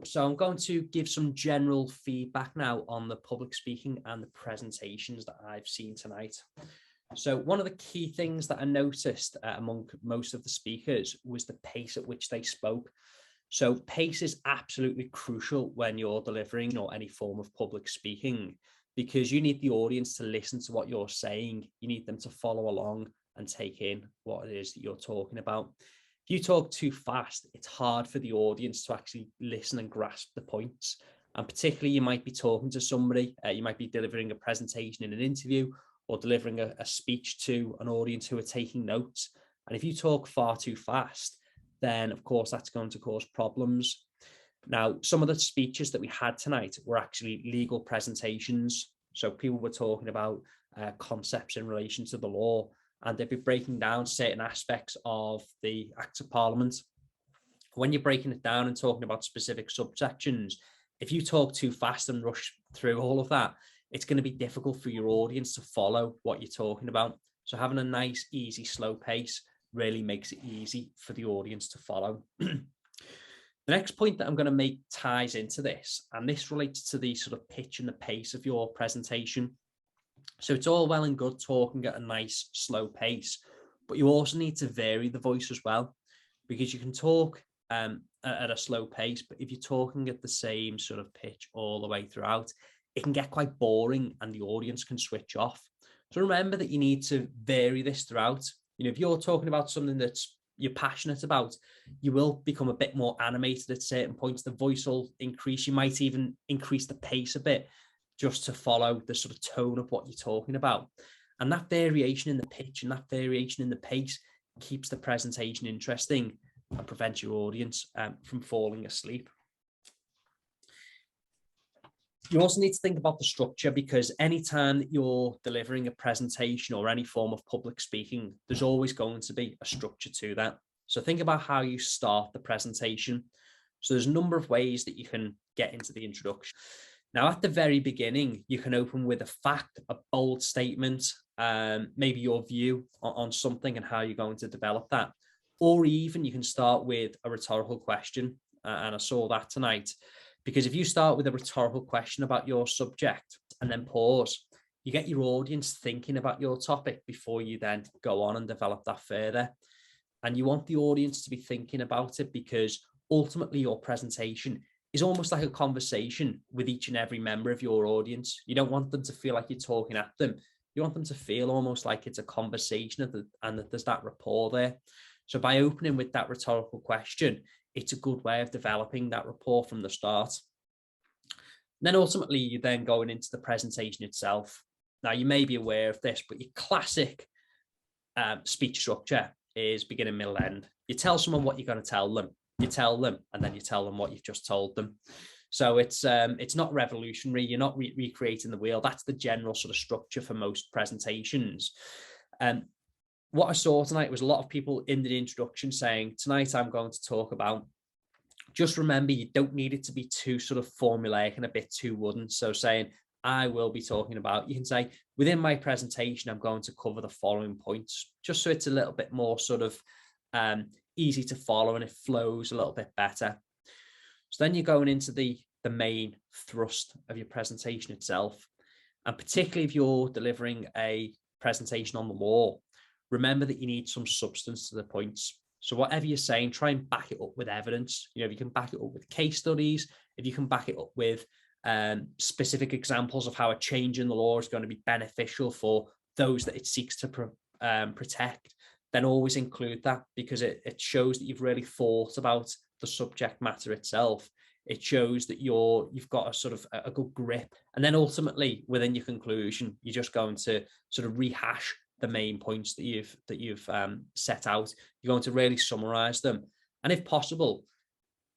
So I'm going to give some general feedback now on the public speaking and the presentations that I've seen tonight. So one of the key things that I noticed among most of the speakers was the pace at which they spoke. So pace is absolutely crucial when you're delivering or any form of public speaking, because you need the audience to listen to what you're saying. You need them to follow along and take in what it is that you're talking about. If you talk too fast, it's hard for the audience to actually listen and grasp the points. And particularly, you might be talking to somebody, you might be delivering a presentation in an interview or delivering a speech to an audience who are taking notes. And if you talk far too fast, then of course that's going to cause problems. Now, some of the speeches that we had tonight were actually legal presentations. So people were talking about concepts in relation to the law, and they'd be breaking down certain aspects of the Acts of Parliament. When you're breaking it down and talking about specific subsections, if you talk too fast and rush through all of that, it's going to be difficult for your audience to follow what you're talking about. So having a nice, easy, slow pace really makes it easy for the audience to follow. The next point that I'm going to make ties into this, and this relates to the sort of pitch and the pace of your presentation. So it's all well and good talking at a nice, slow pace, but you also need to vary the voice as well, because you can talk at a slow pace, but if you're talking at the same sort of pitch all the way throughout, it can get quite boring and the audience can switch off. So remember that you need to vary this throughout. You know, if you're talking about something that's you're passionate about, you will become a bit more animated at certain points. The voice will increase. You might even increase the pace a bit just to follow the sort of tone of what you're talking about. And that variation in the pitch and that variation in the pace keeps the presentation interesting and prevents your audience from falling asleep. You also need to think about the structure, because anytime you're delivering a presentation or any form of public speaking, there's always going to be a structure to that. So think about how you start the presentation. So there's a number of ways that you can get into the introduction. Now, at the very beginning, you can open with a fact, a bold statement, maybe your view on something and how you're going to develop that. Or even you can start with a rhetorical question. And I saw that tonight. Because if you start with a rhetorical question about your subject and then pause, you get your audience thinking about your topic before you then go on and develop that further. And you want the audience to be thinking about it, because ultimately your presentation is almost like a conversation with each and every member of your audience. You don't want them to feel like you're talking at them. You want them to feel almost like it's a conversation and that there's that rapport there. So by opening with that rhetorical question, it's a good way of developing that rapport from the start. And then ultimately, you're then going into the presentation itself. Now, you may be aware of this, but your classic speech structure is beginning, middle, end. You tell someone what you're going to tell them. You tell them, and then you tell them what you've just told them. So it's not revolutionary. You're not recreating the wheel. That's the general sort of structure for most presentations. What I saw tonight was a lot of people in the introduction saying, tonight I'm going to talk about, just remember, you don't need it to be too sort of formulaic and a bit too wooden. So saying, I will be talking about, you can say, within my presentation, I'm going to cover the following points, just so it's a little bit more sort of easy to follow and it flows a little bit better. So then you're going into the main thrust of your presentation itself. And particularly if you're delivering a presentation on the law, remember that you need some substance to the points. So whatever you're saying, try and back it up with evidence. You know, if you can back it up with case studies, if you can back it up with specific examples of how a change in the law is going to be beneficial for those that it seeks to protect, then always include that, because it shows that you've really thought about the subject matter itself. It shows that you've got a sort of a good grip. And then ultimately, within your conclusion, you're just going to sort of rehash the main points that you've set out. You're going to really summarize them. And if possible,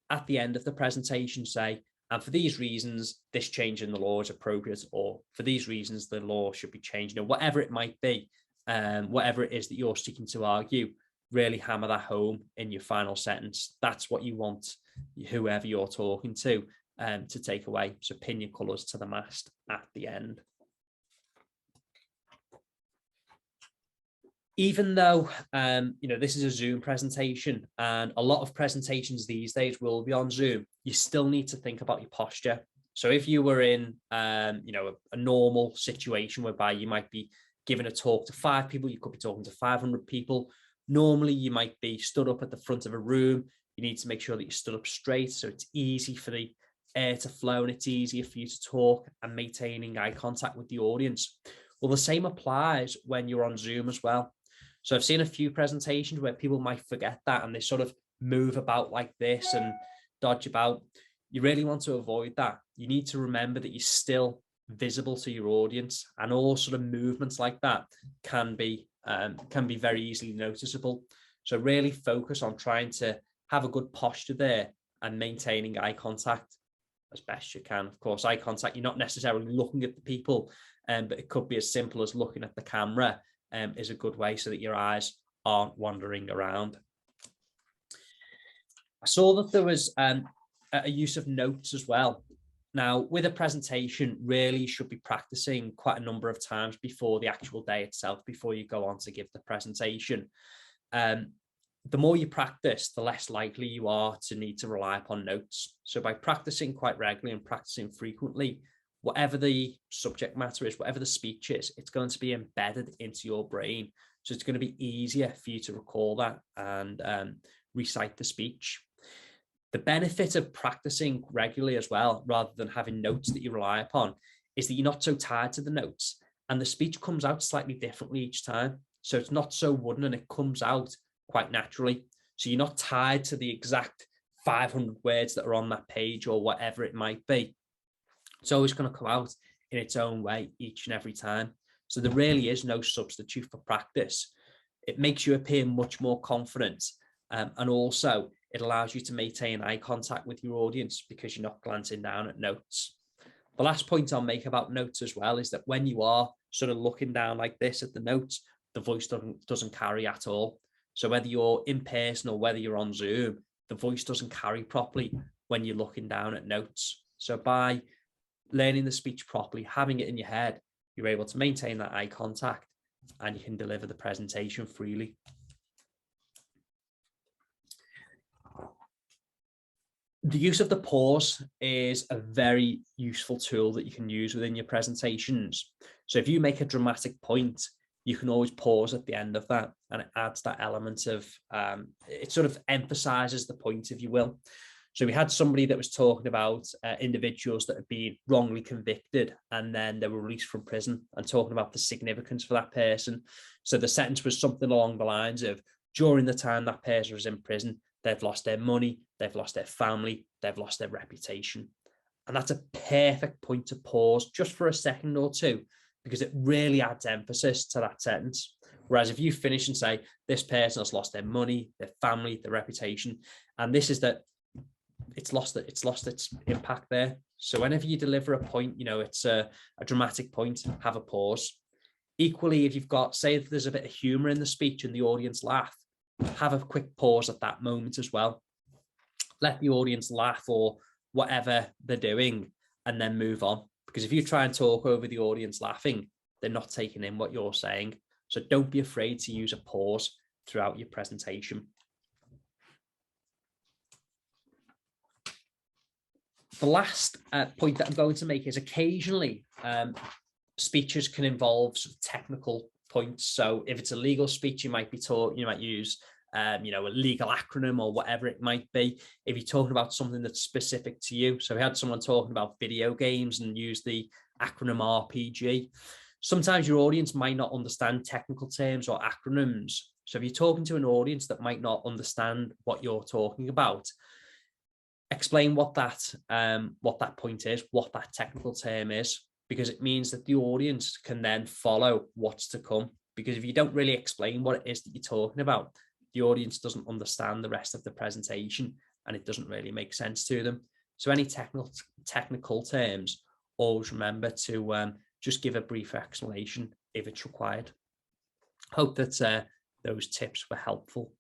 at the end of the presentation, say, and for these reasons, this change in the law is appropriate, or for these reasons, the law should be changed. You know, whatever it might be, whatever it is that you're seeking to argue, really hammer that home in your final sentence. That's what you want whoever you're talking to take away. So pin your colours to the mast at the end. Even though, this is a Zoom presentation and a lot of presentations these days will be on Zoom, you still need to think about your posture. So if you were in, a normal situation whereby you might be giving a talk to 5 people, you could be talking to 500 people. Normally, you might be stood up at the front of a room. You need to make sure that you stood up straight so it's easy for the air to flow and it's easier for you to talk and maintaining eye contact with the audience. Well, the same applies when you're on Zoom as well. So I've seen a few presentations where people might forget that and they sort of move about like this and dodge about. You really want to avoid that. You need to remember that you're still visible to your audience, and all sort of movements like that can be very easily noticeable. So really focus on trying to have a good posture there and maintaining eye contact as best you can. Of course, eye contact, you're not necessarily looking at the people, but it could be as simple as looking at the camera is a good way so that your eyes aren't wandering around. I saw that there was a use of notes as well. Now, with a presentation, really you should be practicing quite a number of times before the actual day itself, before you go on to give the presentation. The more you practice, the less likely you are to need to rely upon notes. So by practicing quite regularly and practicing frequently, whatever the subject matter is, whatever the speech is, it's going to be embedded into your brain. So it's going to be easier for you to recall that and recite the speech. The benefit of practicing regularly as well, rather than having notes that you rely upon, is that you're not so tied to the notes and the speech comes out slightly differently each time. So it's not so wooden and it comes out quite naturally. So you're not tied to the exact 500 words that are on that page or whatever it might be. It's always going to come out in its own way each and every time. So there really is no substitute for practice. It makes you appear much more confident, and also it allows you to maintain eye contact with your audience because you're not glancing down at notes. The last point I'll make about notes as well is that when you are sort of looking down like this at the notes, the voice doesn't carry at all. So whether you're in person or whether you're on Zoom, the voice doesn't carry properly when you're looking down at notes. So by learning the speech properly, having it in your head, you're able to maintain that eye contact and you can deliver the presentation freely. The use of the pause is a very useful tool that you can use within your presentations. So if you make a dramatic point, you can always pause at the end of that, and it adds that element of, it sort of emphasizes the point, if you will. So we had somebody that was talking about individuals that had been wrongly convicted and then they were released from prison, and talking about the significance for that person. So the sentence was something along the lines of, during the time that person was in prison, they've lost their money, they've lost their family, they've lost their reputation. And that's a perfect point to pause just for a second or two, because it really adds emphasis to that sentence. Whereas if you finish and say, this person has lost their money, their family, their reputation, and this is that it's lost its impact there. So whenever you deliver a point, it's a dramatic point, have a pause. Equally, if you've got, say if there's a bit of humor in the speech and the audience laugh, have a quick pause at that moment as well. Let the audience laugh or whatever they're doing and then move on. Because if you try and talk over the audience laughing, they're not taking in what you're saying. So don't be afraid to use a pause throughout your presentation. The last point that I'm going to make is occasionally speeches can involve sort of technical points. So if it's a legal speech, you might use a legal acronym or whatever it might be, if you're talking about something that's specific to you. So we had someone talking about video games and use the acronym RPG. Sometimes your audience might not understand technical terms or acronyms. So if you're talking to an audience that might not understand what you're talking about, explain what that point is, what that technical term is, because it means that the audience can then follow what's to come. Because if you don't really explain what it is that you're talking about, the audience doesn't understand the rest of the presentation and it doesn't really make sense to them. So any technical terms, always remember to just give a brief explanation if it's required. Hope that those tips were helpful.